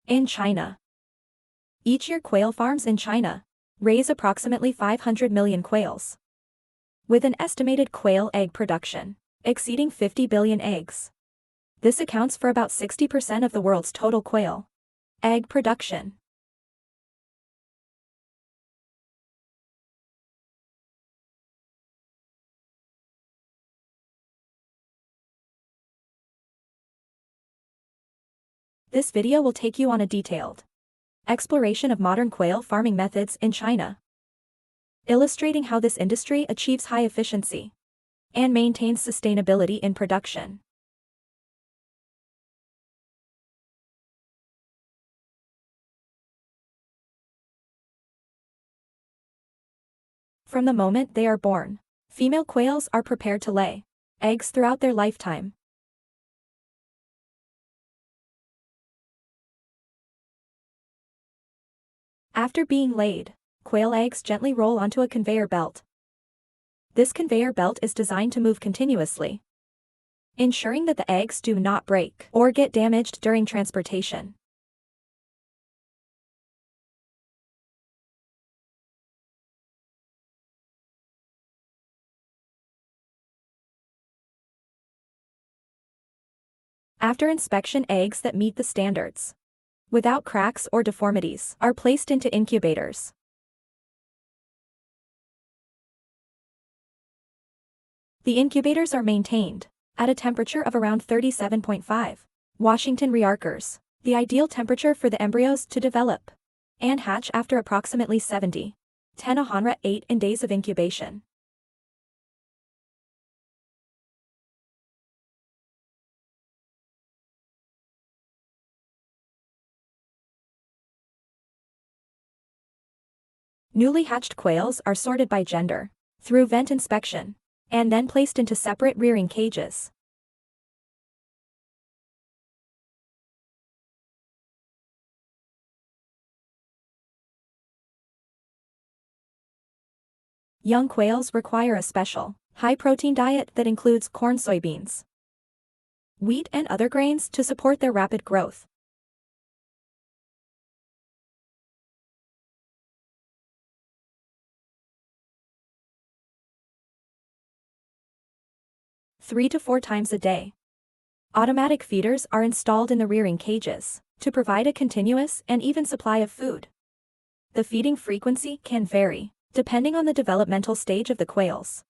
In China. Each year quail farms in China raise approximately 500 million quails, with an estimated quail egg production exceeding 50 billion eggs. This accounts for about 60% of the world's total quail egg production. This video will take you on a detailed exploration of modern quail farming methods in China, illustrating how this industry achieves high efficiency and maintains sustainability in production. From the moment they are born, female quails are prepared to lay eggs throughout their lifetime. After being laid, quail eggs gently roll onto a conveyor belt. This conveyor belt is designed to move continuously, ensuring that the eggs do not break or get damaged during transportation. After inspection, eggs that meet the standards, without cracks or deformities, are placed into incubators. The incubators are maintained at a temperature of around 37.5 Washington rearchers, the ideal temperature for the embryos to develop and hatch after approximately 10 in days of incubation. Newly hatched quails are sorted by gender through vent inspection and then placed into separate rearing cages. Young quails require a special, high-protein diet that includes corn, soybeans, wheat and other grains to support their rapid growth. Three to 4 times a day. Automatic feeders are installed in the rearing cages to provide a continuous and even supply of food. The feeding frequency can vary depending on the developmental stage of the quails.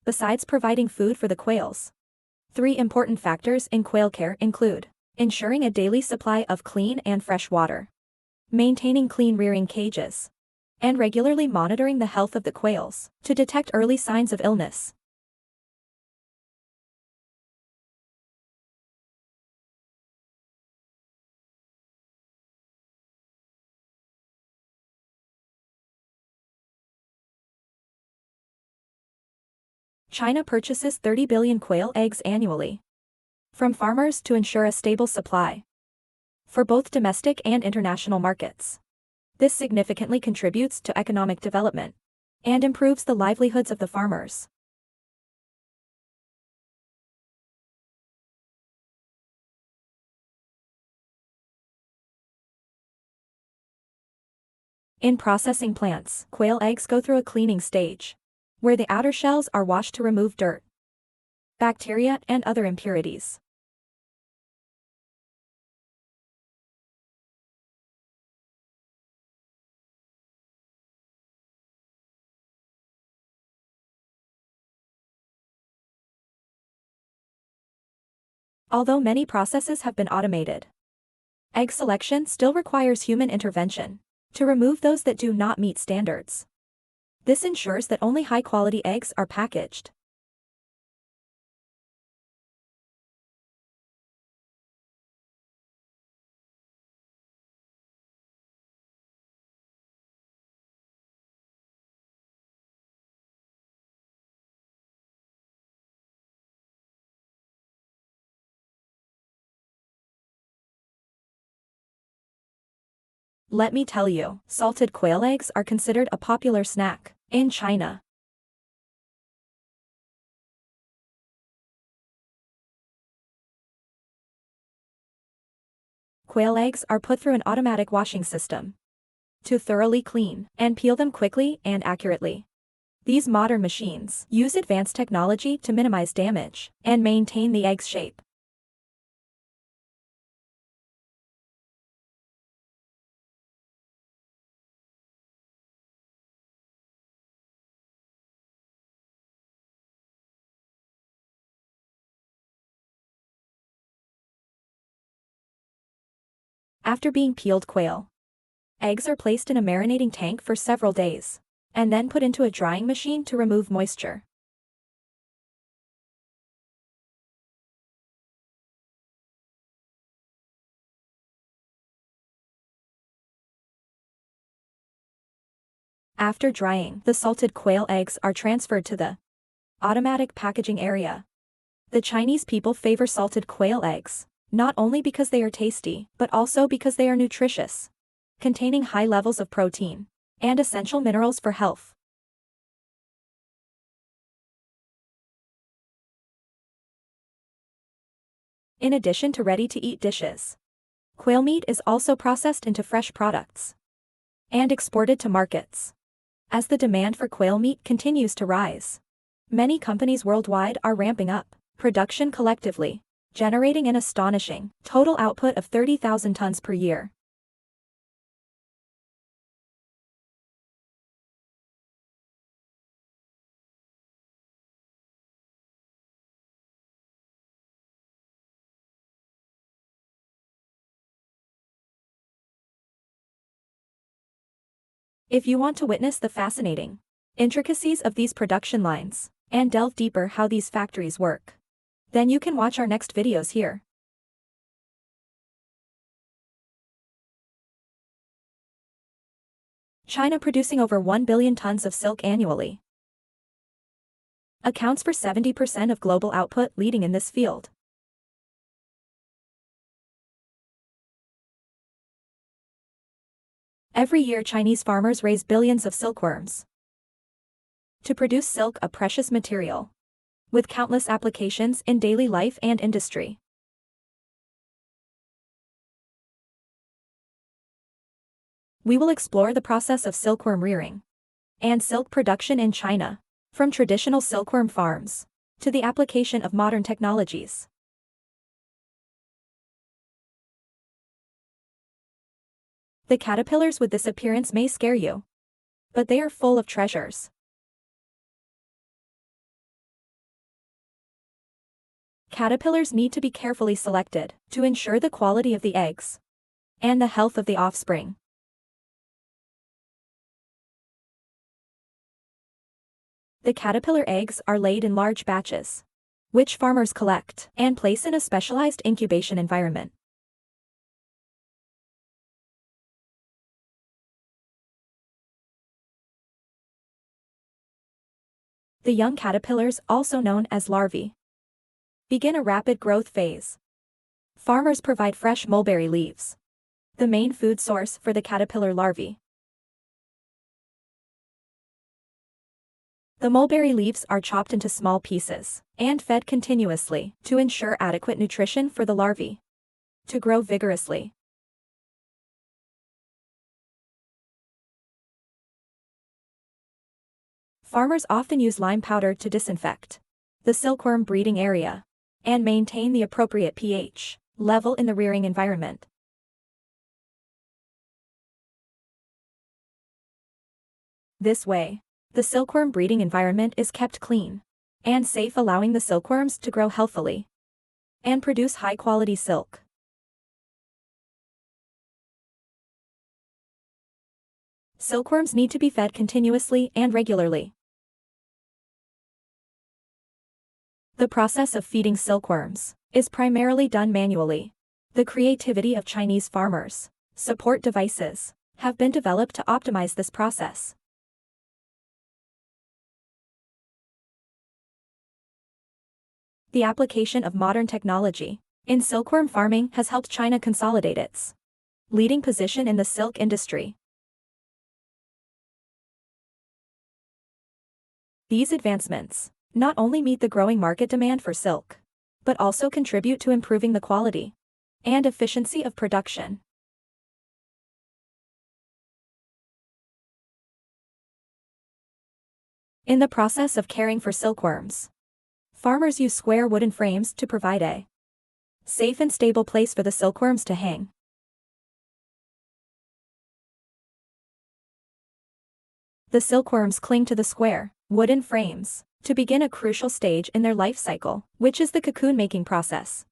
Besides providing food for the quails, 3 important factors in quail care include ensuring a daily supply of clean and fresh water, maintaining clean rearing cages, and regularly monitoring the health of the quails to detect early signs of illness. China purchases 30 billion quail eggs annually from farmers to ensure a stable supply for both domestic and international markets. This significantly contributes to economic development and improves the livelihoods of the farmers. In processing plants, quail eggs go through a cleaning stage, where the outer shells are washed to remove dirt, bacteria, and other impurities. Although many processes have been automated, egg selection still requires human intervention to remove those that do not meet standards. This ensures that only high-quality eggs are packaged. Let me tell you, salted quail eggs are considered a popular snack in China. Quail eggs are put through an automatic washing system to thoroughly clean and peel them quickly and accurately. These modern machines use advanced technology to minimize damage and maintain the egg's shape. After being peeled quail eggs are placed in a marinating tank for several days, and then put into a drying machine to remove moisture. After drying, the salted quail eggs are transferred to the automatic packaging area. The Chinese people favor salted quail eggs, not only because they are tasty, but also because they are nutritious, containing high levels of protein and essential minerals for health. In addition to ready-to-eat dishes, quail meat is also processed into fresh products and exported to markets. As the demand for quail meat continues to rise, many companies worldwide are ramping up production collectively, generating an astonishing total output of 30,000 tons per year. If you want to witness the fascinating intricacies of these production lines and delve deeper how these factories work, then you can watch our next videos here. China, producing over 1 billion tons of silk annually, accounts for 70% of global output, leading in this field. Every year Chinese farmers raise billions of silkworms to produce silk, a precious material with countless applications in daily life and industry. We will explore the process of silkworm rearing and silk production in China, from traditional silkworm farms to the application of modern technologies. The caterpillars with this appearance may scare you, but they are full of treasures. Caterpillars need to be carefully selected to ensure the quality of the eggs and the health of the offspring. The caterpillar eggs are laid in large batches, which farmers collect and place in a specialized incubation environment. The young caterpillars, also known as larvae, begin a rapid growth phase. Farmers provide fresh mulberry leaves, the main food source for the caterpillar larvae. The mulberry leaves are chopped into small pieces and fed continuously to ensure adequate nutrition for the larvae to grow vigorously. Farmers often use lime powder to disinfect the silkworm breeding area and maintain the appropriate pH level in the rearing environment. This way, the silkworm breeding environment is kept clean and safe, allowing the silkworms to grow healthily and produce high-quality silk. Silkworms need to be fed continuously and regularly. The process of feeding silkworms is primarily done manually. The creativity of Chinese farmers, support devices, have been developed to optimize this process. The application of modern technology in silkworm farming has helped China consolidate its leading position in the silk industry. These advancements not only meet the growing market demand for silk, but also contribute to improving the quality and efficiency of production. In the process of caring for silkworms, farmers use square wooden frames to provide a safe and stable place for the silkworms to hang. The silkworms cling to the square, wooden frames to begin a crucial stage in their life cycle, which is the cocoon-making process.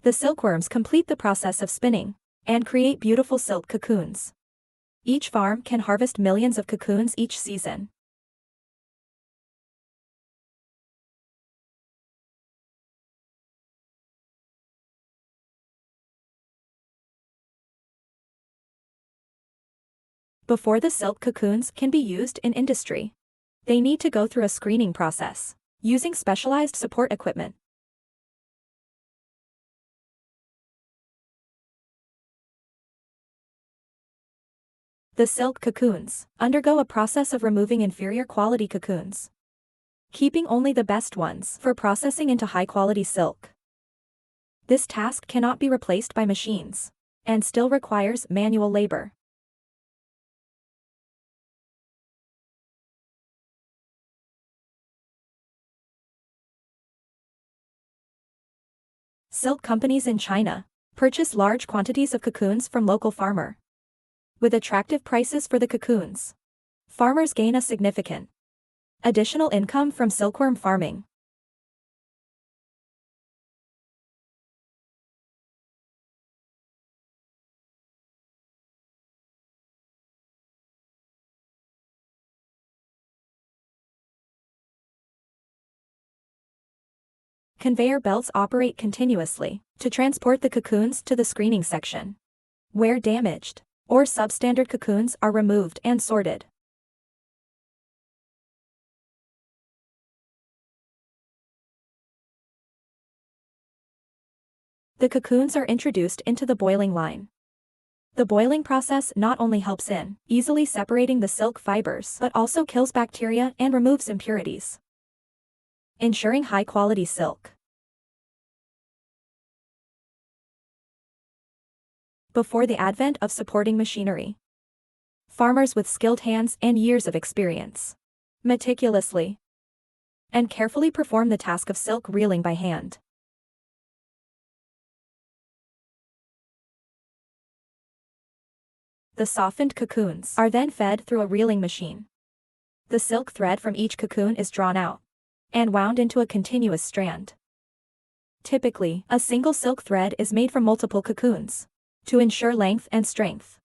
The silkworms complete the process of spinning and create beautiful silk cocoons. Each farm can harvest millions of cocoons each season. Before the silk cocoons can be used in industry, they need to go through a screening process, using specialized support equipment. The silk cocoons undergo a process of removing inferior quality cocoons, keeping only the best ones for processing into high-quality silk. This task cannot be replaced by machines, and still requires manual labor. Silk companies in China purchase large quantities of cocoons from local farmers. With attractive prices for the cocoons, farmers gain a significant additional income from silkworm farming. Conveyor belts operate continuously to transport the cocoons to the screening section, where damaged or substandard cocoons are removed and sorted. The cocoons are introduced into the boiling line. The boiling process not only helps in easily separating the silk fibers but also kills bacteria and removes impurities, ensuring high-quality silk. Before the advent of supporting machinery, farmers with skilled hands and years of experience meticulously and carefully perform the task of silk reeling by hand. The softened cocoons are then fed through a reeling machine. The silk thread from each cocoon is drawn out and wound into a continuous strand. Typically, a single silk thread is made from multiple cocoons to ensure length and strength.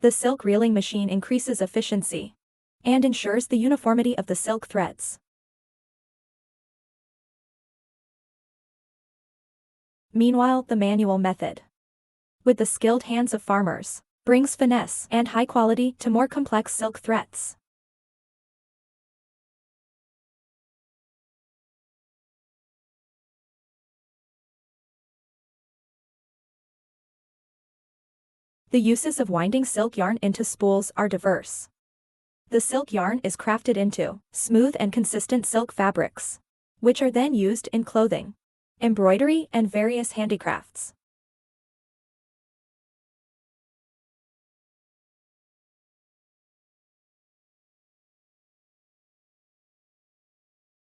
The silk reeling machine increases efficiency and ensures the uniformity of the silk threads. Meanwhile, the manual method, with the skilled hands of farmers, brings finesse and high quality to more complex silk threads. The uses of winding silk yarn into spools are diverse. The silk yarn is crafted into smooth and consistent silk fabrics, which are then used in clothing, embroidery, and various handicrafts.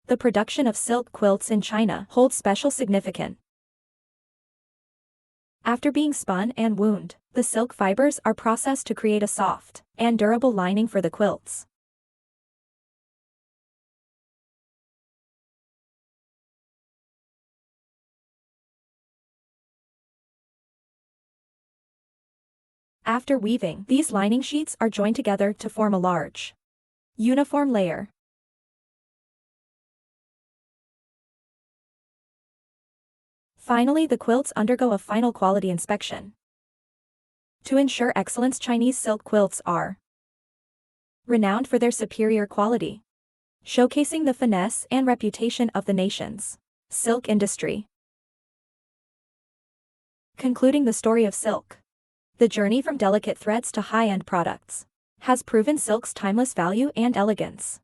The production of silk quilts in China holds special significance. After being spun and wound, the silk fibers are processed to create a soft and durable lining for the quilts. After weaving, these lining sheets are joined together to form a large, uniform layer. Finally, the quilts undergo a final quality inspection to ensure excellence. Chinese silk quilts are renowned for their superior quality, showcasing the finesse and reputation of the nation's silk industry. Concluding the story of silk. The journey from delicate threads to high-end products has proven silk's timeless value and elegance.